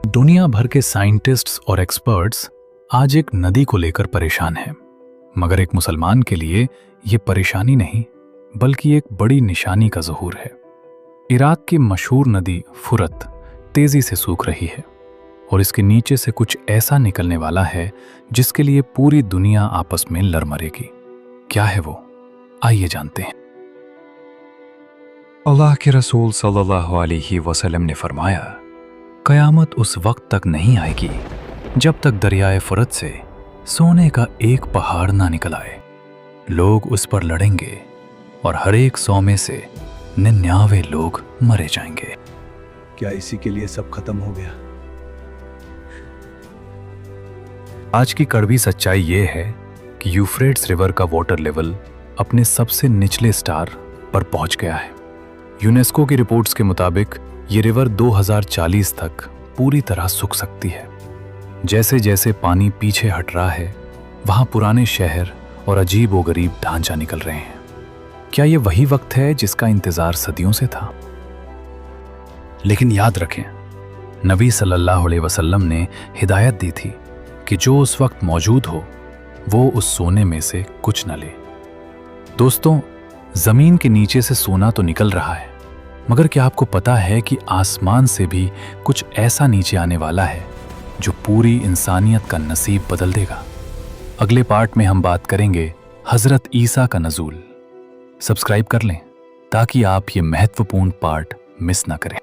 दुनिया भर के साइंटिस्ट्स और एक्सपर्ट्स आज एक नदी को लेकर परेशान हैं, मगर एक मुसलमान के लिए ये परेशानी नहीं बल्कि एक बड़ी निशानी का ज़हूर है। इराक की मशहूर नदी फुरत तेजी से सूख रही है और इसके नीचे से कुछ ऐसा निकलने वाला है जिसके लिए पूरी दुनिया आपस में लड़ मरेगी। क्या है वो? आइए जानते हैं। अल्लाह के रसूल सल्लल्लाहु अलैहि वसल्लम ने फरमाया, क़यामत उस वक्त तक नहीं आएगी जब तक दरियाए फुरत से सोने का एक पहाड़ ना निकल आए। लोग उस पर लड़ेंगे और हर एक 100 में से 99 लोग मरे जाएंगे। क्या इसी के लिए सब खत्म हो गया? आज की कड़वी सच्चाई ये है कि यूफ्रेट्स रिवर का वाटर लेवल अपने सबसे निचले स्टार पर पहुंच गया है। यूनेस्को की रिपोर्ट्स के मुताबिक ये रिवर 2040 तक पूरी तरह सूख सकती है। जैसे जैसे पानी पीछे हट रहा है, वहां पुराने शहर और अजीब-ओ-गरीब ढांचा निकल रहे हैं। क्या ये वही वक्त है जिसका इंतजार सदियों से था? लेकिन याद रखें, नबी सल्लल्लाहु अलैहि वसल्लम ने हिदायत दी थी कि जो उस वक्त मौजूद हो वो उस सोने में से कुछ न ले। दोस्तों, जमीन के नीचे से सोना तो निकल रहा है, मगर क्या आपको पता है कि आसमान से भी कुछ ऐसा नीचे आने वाला है जो पूरी इंसानियत का नसीब बदल देगा? अगले पार्ट में हम बात करेंगे हजरत ईसा का नज़ूल। सब्सक्राइब कर लें ताकि आप ये महत्वपूर्ण पार्ट मिस ना करें।